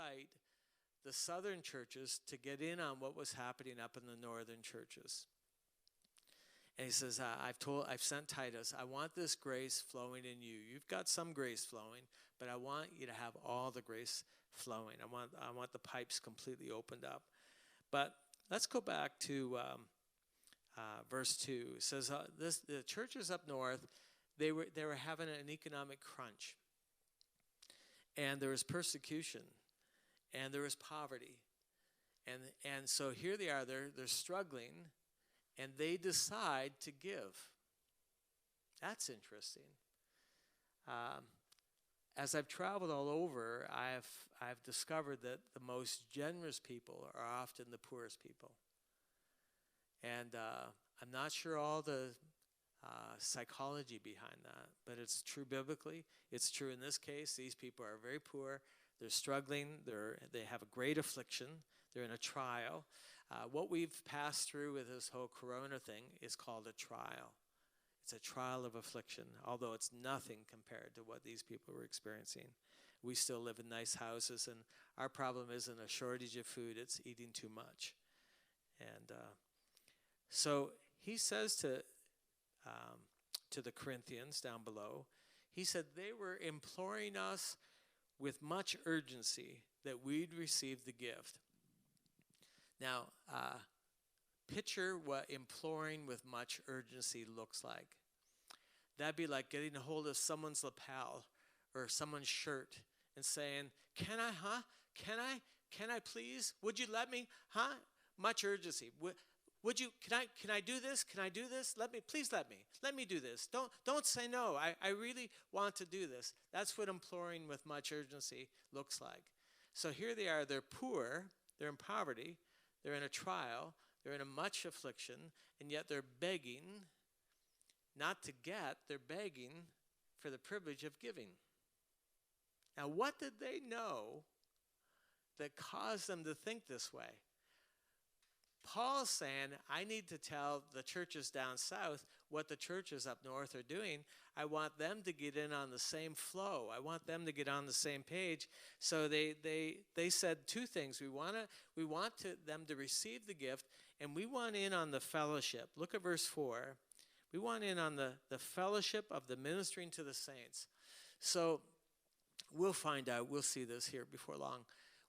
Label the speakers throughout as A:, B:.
A: incite the southern churches to get in on what was happening up in the northern churches. And he says, I've sent Titus. I want this grace flowing in you. You've got some grace flowing, but I want you to have all the grace flowing. I want the pipes completely opened up. But let's go back to verse 2. It says, the churches up north, they were having an economic crunch. And there was persecution. And there was poverty. And so here they are, they're struggling, and they decide to give. That's interesting. As I've traveled all over, I've discovered that the most generous people are often the poorest people. And I'm not sure all the psychology behind that, but it's true biblically. It's true in this case. These people are very poor. They're struggling. They have a great affliction. They're in a trial. What we've passed through with this whole corona thing is called a trial. It's a trial of affliction, although it's nothing compared to what these people were experiencing. We still live in nice houses, and our problem isn't a shortage of food. It's eating too much. And so he says to the Corinthians down below, he said they were imploring us with much urgency that we'd receive the gift. Now, picture what imploring with much urgency looks like. That'd be like getting a hold of someone's lapel or someone's shirt and saying, can I please? Would you let me? Much urgency. Can I do this? Can I do this? Please let me do this. Don't say no. I really want to do this. That's what imploring with much urgency looks like. So here they are, they're poor, they're in poverty, they're in a trial, they're in a much affliction, and yet they're begging, not to get, they're begging for the privilege of giving. Now, what did they know that caused them to think this way? Paul's saying, I need to tell the churches down south what the churches up north are doing. I want them to get in on the same flow. I want them to get on the same page. So they said two things. We want them to receive the gift, and we want in on the fellowship. Look at verse 4. We want in on the fellowship of the ministering to the saints. So we'll find out. We'll see this here before long.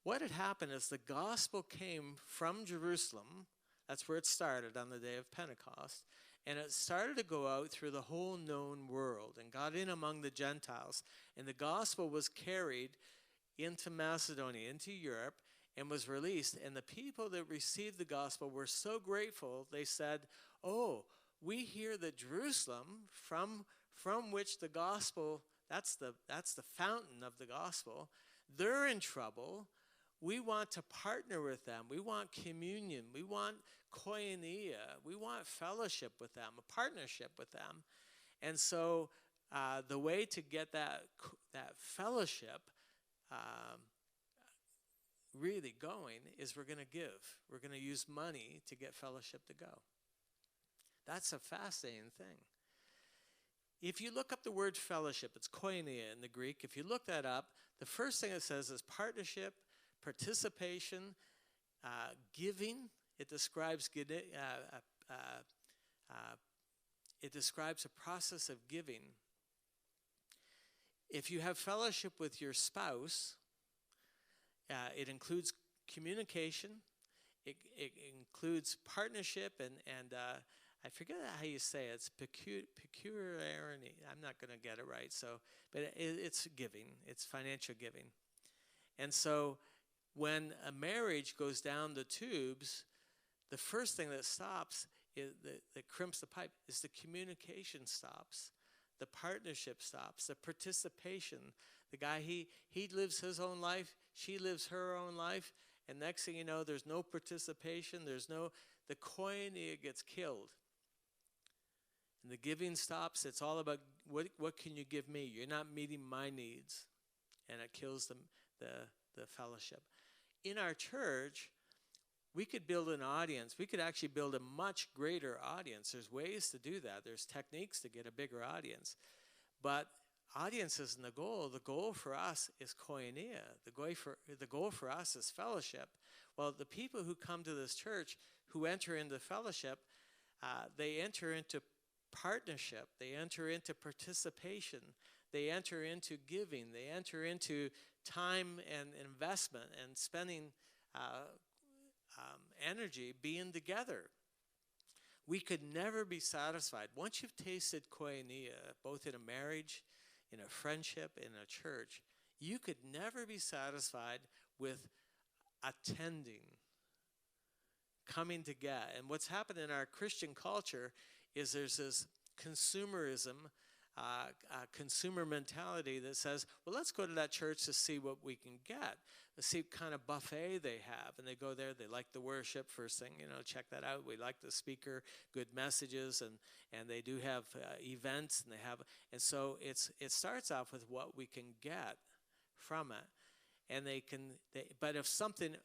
A: What had happened is the gospel came from Jerusalem. That's where it started on the day of Pentecost. And it started to go out through the whole known world and got in among the Gentiles. And the gospel was carried into Macedonia, into Europe, and was released. And the people that received the gospel were so grateful, they said, oh, we hear that Jerusalem, from which the gospel, that's the fountain of the gospel, they're in trouble. We want to partner with them. We want communion. We want koinonia. We want fellowship with them, a partnership with them. And so the way to get that fellowship really going is we're going to give. We're going to use money to get fellowship to go. That's a fascinating thing. If you look up the word fellowship, it's koinonia in the Greek. If you look that up, the first thing it says is partnership, participation, giving. It describes a process of giving. If you have fellowship with your spouse, it includes communication. It includes partnership, and I forget how you say it. It's peculiarity. I'm not going to get it right. But it's giving. It's financial giving. And so when a marriage goes down the tubes, the first thing that stops, that crimps the pipe, is the communication stops. The partnership stops. The participation. The guy, he lives his own life. She lives her own life. And next thing you know, there's no participation. The koinonia gets killed. And the giving stops. It's all about what can you give me? You're not meeting my needs. And it kills the fellowship. In our church, we could build an audience. We could actually build a much greater audience. There's ways to do that. There's techniques to get a bigger audience. But audience isn't the goal. The goal for us is koinonia. The goal for us is fellowship. Well, the people who come to this church, who enter into fellowship, they enter into partnership. They enter into participation. They enter into giving. They enter into time and investment and spending energy being together. We could never be satisfied. Once you've tasted koinonia, both in a marriage, in a friendship, in a church, you could never be satisfied with attending, coming together. And what's happened in our Christian culture is there's this consumerism, consumer mentality that says, well, let's go to that church to see what we can get. Let's see what kind of buffet they have. And they go there, they like the worship, first thing, check that out. We like the speaker, good messages, and they do have events, and so it starts off with what we can get from it. And but if something,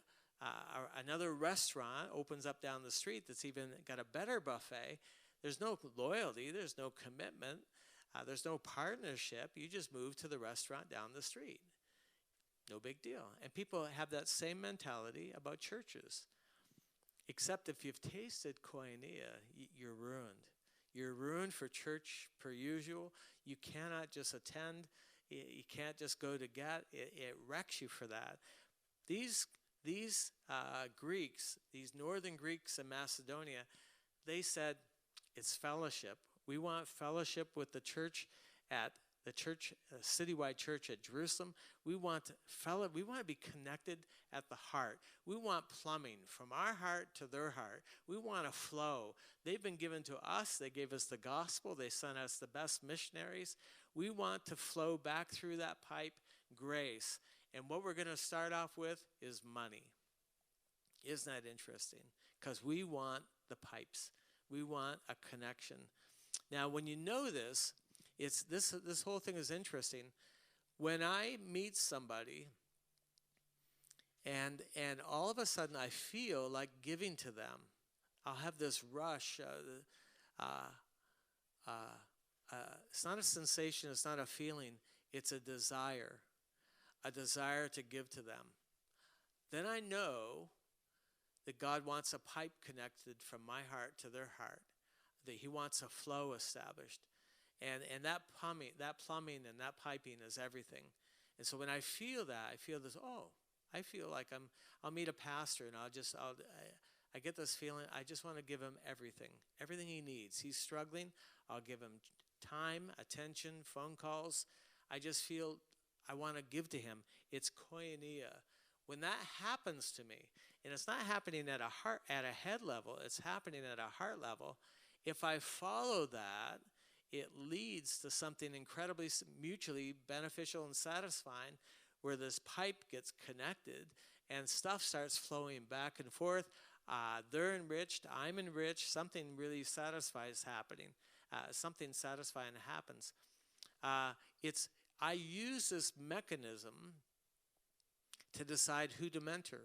A: another restaurant opens up down the street that's even got a better buffet, there's no loyalty, there's no commitment, there's no partnership. You just move to the restaurant down the street. No big deal. And people have that same mentality about churches. Except if you've tasted koinonia, you're ruined. You're ruined for church per usual. You cannot just attend. You can't just go to get. It wrecks you for that. These Greeks, these northern Greeks in Macedonia, they said, it's fellowship. We want fellowship with the church at the church, citywide church at Jerusalem. We want to be connected at the heart. We want plumbing from our heart to their heart. We want to flow. They've been given to us. They gave us the gospel. They sent us the best missionaries. We want to flow back through that pipe, grace. And what we're going to start off with is money. Isn't that interesting? Because we want the pipes. We want a connection. Now, when you know this, this whole thing is interesting. When I meet somebody and all of a sudden I feel like giving to them, I'll have this rush. It's not a sensation, it's not a feeling, it's a desire to give to them. Then I know that God wants a pipe connected from my heart to their heart, that he wants a flow established. And that plumbing and that piping is everything. And so when I feel that, I feel this, I feel like I'll meet a pastor and I get this feeling, I just want to give him everything he needs. He's struggling, I'll give him time, attention, phone calls. I just feel I want to give to him. It's koinonia. When that happens to me, and it's not happening at a head level, it's happening at a heart level, if I follow that, it leads to something incredibly mutually beneficial and satisfying, where this pipe gets connected and stuff starts flowing back and forth. They're enriched, I'm enriched, something really satisfies happening. Something satisfying happens. I use this mechanism to decide who to mentor.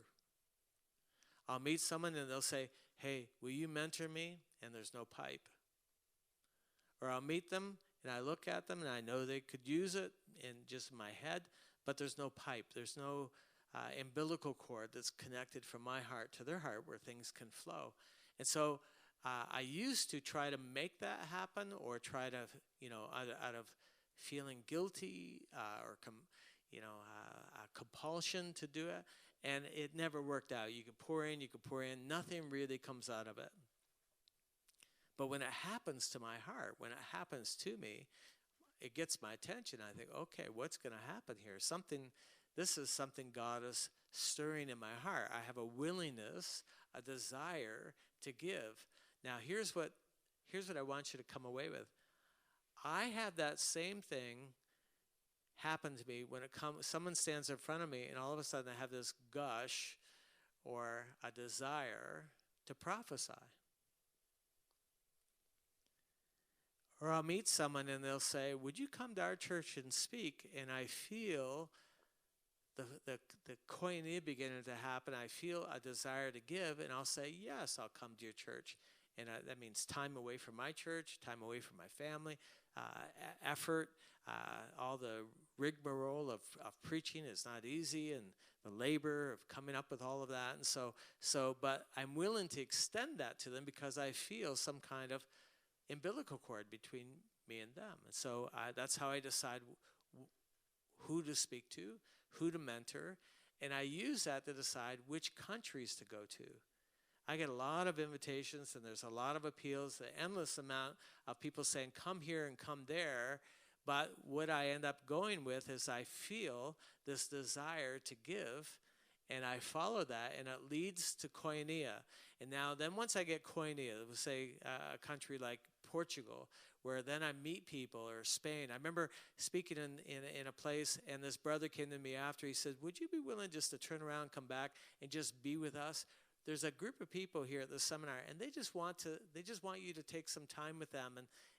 A: I'll meet someone and they'll say, hey, will you mentor me? And there's no pipe. Or I'll meet them and I look at them and I know they could use it in just my head, but there's no pipe. There's no umbilical cord that's connected from my heart to their heart where things can flow. And so I used to try to make that happen, or try to, out of feeling guilty or compulsion to do it, and it never worked out. You could pour in, nothing really comes out of it. But when it happens to my heart, when it happens to me, it gets my attention. I think, okay, what's going to happen here? This is something God is stirring in my heart. I have a willingness, a desire to give. Now, here's what I want you to come away with. I had that same thing happen to me when someone stands in front of me, and all of a sudden I have this gush or a desire to prophesy. Or I'll meet someone and they'll say, would you come to our church and speak? And I feel the koinonia beginning to happen. I feel a desire to give, and I'll say, yes, I'll come to your church. And that means time away from my church, time away from my family, effort, all the rigmarole of preaching is not easy, and the labor of coming up with all of that. And but I'm willing to extend that to them because I feel some kind of umbilical cord between me and them. And so that's how I decide who to speak to, who to mentor, and I use that to decide which countries to go to. I get a lot of invitations, and there's a lot of appeals, the endless amount of people saying, come here and come there. But what I end up going with is I feel this desire to give, and I follow that, and it leads to koinonia. And now then once I get koinonia, let's say a country like Portugal, where then I meet people, or Spain. I remember speaking in a place, and this brother came to me after. He said, would you be willing just to turn around, come back, and just be with us? There's a group of people here at the seminar, and they just want you to take some time with them,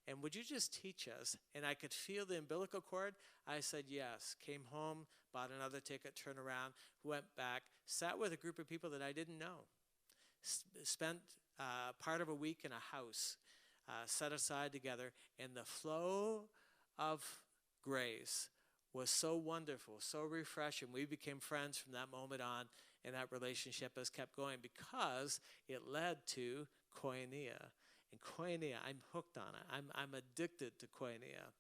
A: and would you just teach us? And I could feel the umbilical cord. I said yes. Came home, bought another ticket, turned around, went back, sat with a group of people that I didn't know, spent part of a week in a house, set aside together, and the flow of grace was so wonderful, so refreshing. We became friends from that moment on, and that relationship has kept going because it led to koinonia. And koinonia, I'm hooked on it. I'm addicted to koinonia.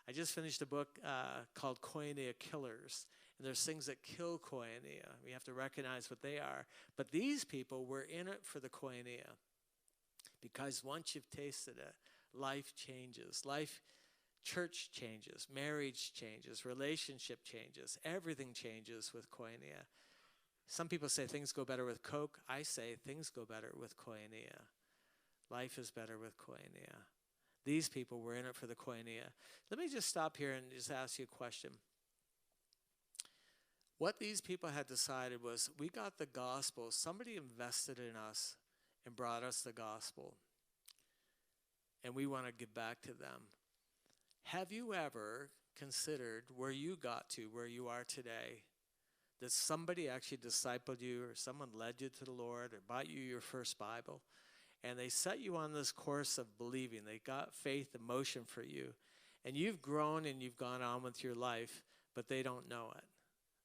A: I just finished a book called Koinonia Killers. And there's things that kill koinonia. We have to recognize what they are. But these people were in it for the koinonia. Because once you've tasted it, life changes. Church changes, marriage changes, relationship changes. Everything changes with koinonia. Some people say things go better with Coke. I say things go better with koinonia. Life is better with koinonia. These people were in it for the koinonia. Let me just stop here and just ask you a question. What these people had decided was, we got the gospel. Somebody invested in us and brought us the gospel. And we want to give back to them. Have you ever considered where you got to, where you are today? That somebody actually discipled you, or someone led you to the Lord, or bought you your first Bible, and they set you on this course of believing. They got faith in motion for you, and you've grown and you've gone on with your life, but they don't know it.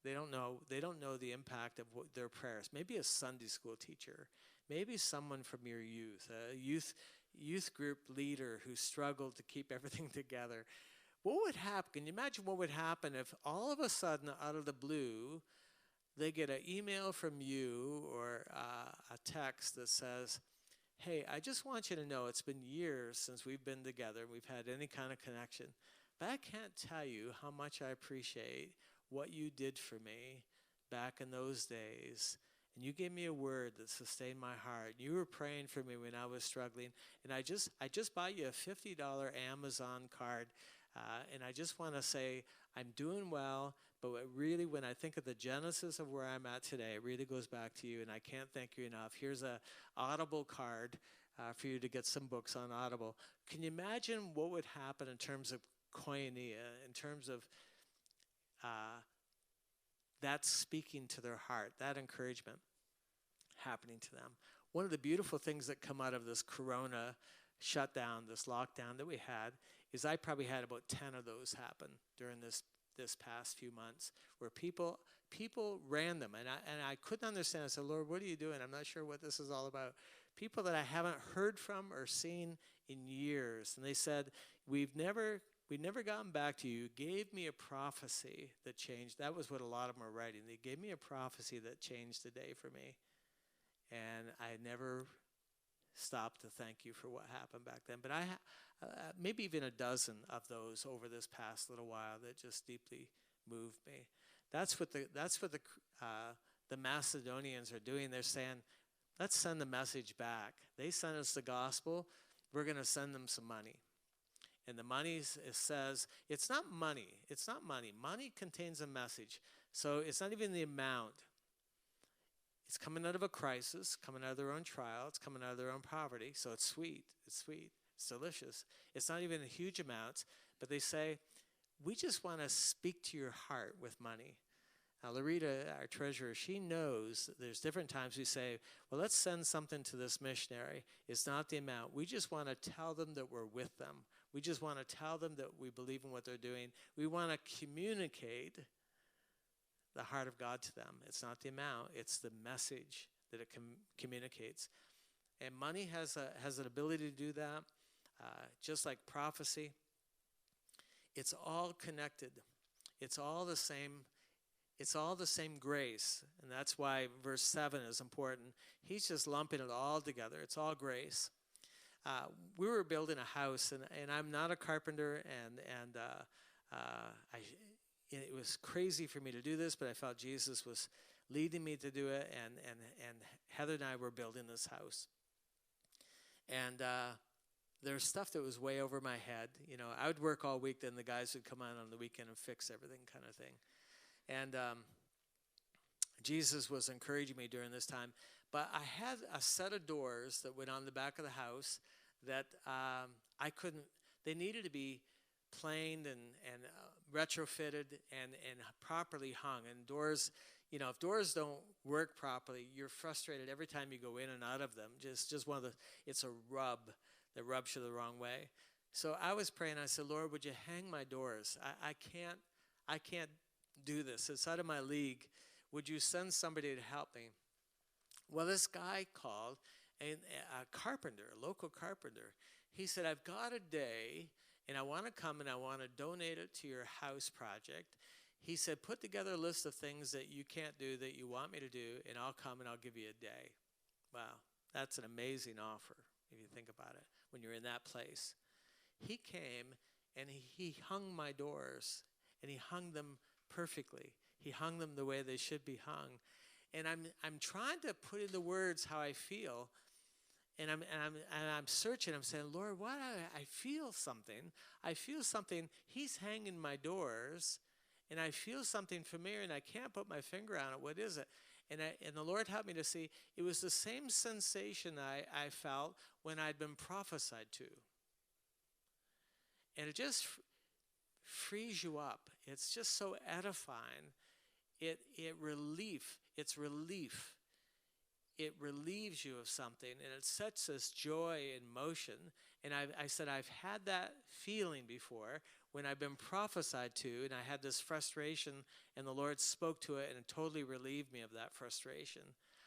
A: They don't know the impact of their prayers. Maybe a Sunday school teacher, maybe someone from your youth, a youth group leader who struggled to keep everything together. What would happen? Can you imagine what would happen if all of a sudden, out of the blue, they get an email from you or a text that says, hey, I just want you to know it's been years since we've been together, we've had any kind of connection, but I can't tell you how much I appreciate what you did for me back in those days. And you gave me a word that sustained my heart. You were praying for me when I was struggling. And I just bought you a $50 Amazon card. And I just want to say I'm doing well, but really when I think of the genesis of where I'm at today, it really goes back to you, and I can't thank you enough. Here's a Audible card for you to get some books on Audible. Can you imagine what would happen in terms of koinonia, in terms of that speaking to their heart, that encouragement happening to them? One of the beautiful things that come out of this corona shutdown, this lockdown that we had, is I probably had about 10 of those happen during this past few months, where people random, and I couldn't understand. I said, Lord, what are you doing? I'm not sure what this is all about. People that I haven't heard from or seen in years, and they said, we've never gotten back to you. You gave me a prophecy that changed. That was what a lot of them are writing. They gave me a prophecy that changed the day for me, and I never stopped to thank you for what happened back then. But I maybe even a dozen of those over this past little while that just deeply moved me. That's what the Macedonians are doing. They're saying, let's send the message back. They sent us the gospel. We're going to send them some money. And the money, it says, it's not money. It's not money. Money contains a message. So it's not even the amount. It's coming out of a crisis, coming out of their own trial. It's coming out of their own poverty. So it's sweet. It's sweet. It's delicious. It's not even a huge amount. But they say, we just want to speak to your heart with money. Now, Larita, our treasurer, she knows that there's different times we say, well, let's send something to this missionary. It's not the amount. We just want to tell them that we're with them. We just want to tell them that we believe in what they're doing. We want to communicate the heart of God to them. It's not the amount, it's the message that it communicates. And money has an ability to do that, just like prophecy. It's all connected. It's all the same. It's all the same grace, and that's why verse 7 is important. He's just lumping it all together. It's all grace. We were building a house, and I'm not a carpenter, and it was crazy for me to do this, but I felt Jesus was leading me to do it, and Heather and I were building this house. And there's stuff that was way over my head. You know, I would work all week, then the guys would come on the weekend and fix everything kind of thing. And Jesus was encouraging me during this time. But I had a set of doors that went on the back of the house that I couldn't, they needed to be planed and retrofitted and properly hung. And doors, you know, if doors don't work properly, you're frustrated every time you go in and out of them. Just one of the, it's a rub that rubs you the wrong way. So I was praying, I said, Lord, would you hang my doors? I can't do this. It's out of my league. Would you send somebody to help me? Well, this guy called, a carpenter, a local carpenter. He said, I've got a day, and I want to come and I want to donate it to your house project. He said, put together a list of things that you can't do that you want me to do, and I'll come and I'll give you a day. Wow, that's an amazing offer, if you think about it, when you're in that place. He came, and he hung my doors, and he hung them perfectly. He hung them the way they should be hung. And I'm trying to put in the words how I feel, and I'm searching. I'm saying, Lord, what? I feel something. I feel something. He's hanging my doors, and I feel something familiar, and I can't put my finger on it. What is it? And the Lord helped me to see it was the same sensation I felt when I'd been prophesied to. And it just frees you up. It's just so edifying. It's relief. It relieves you of something, and it sets this joy in motion. And I said, I've had that feeling before when I've been prophesied to, and I had this frustration, and the Lord spoke to it, and it totally relieved me of that frustration.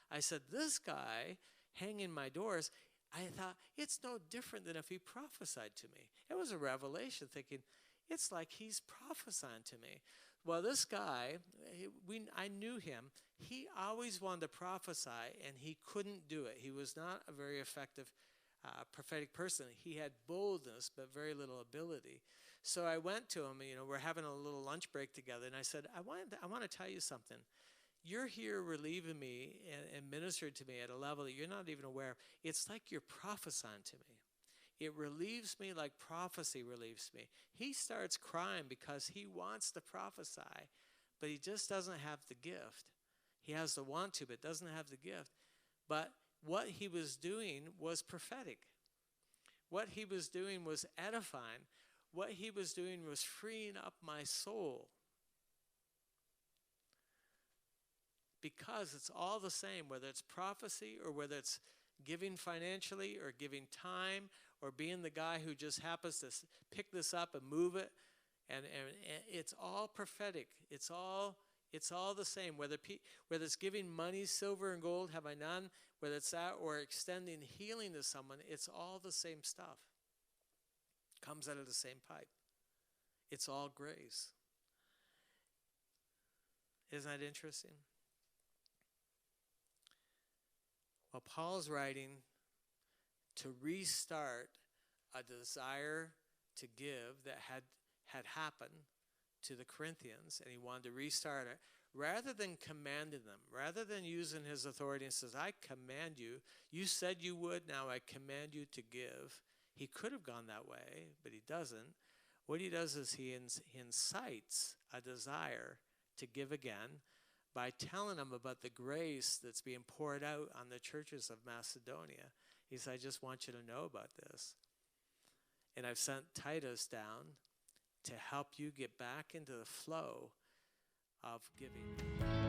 A: I said, this guy hanging my doors, I thought, it's no different than if he prophesied to me. It was a revelation, thinking, it's like he's prophesying to me. Well, this guy, I knew him. He always wanted to prophesy, and he couldn't do it. He was not a very effective prophetic person. He had boldness, but very little ability. So I went to him, you know, we're having a little lunch break together, and I said, I want to tell you something. You're here relieving me and ministered to me at a level that you're not even aware of. It's like you're prophesying to me. It relieves me like prophecy relieves me. He starts crying because he wants to prophesy, but he just doesn't have the gift. He has the want to, but doesn't have the gift. But what he was doing was prophetic. What he was doing was edifying. What he was doing was freeing up my soul. Because it's all the same, whether it's prophecy or whether it's giving financially or giving time or being the guy who just happens to pick this up and move it. And it's all prophetic. It's all the same. Whether it's giving money, silver and gold, have I none, whether it's that or extending healing to someone, it's all the same stuff. Comes out of the same pipe. It's all grace. Isn't that interesting? Well, Paul's writing to restart a desire to give that had happened to the Corinthians, and he wanted to restart it. Rather than commanding them, rather than using his authority and says, I command you, you said you would, now I command you to give. He could have gone that way, but he doesn't. What he does is he incites a desire to give again by telling them about the grace that's being poured out on the churches of Macedonia. He said, I just want you to know about this. And I've sent Titus down to help you get back into the flow of giving.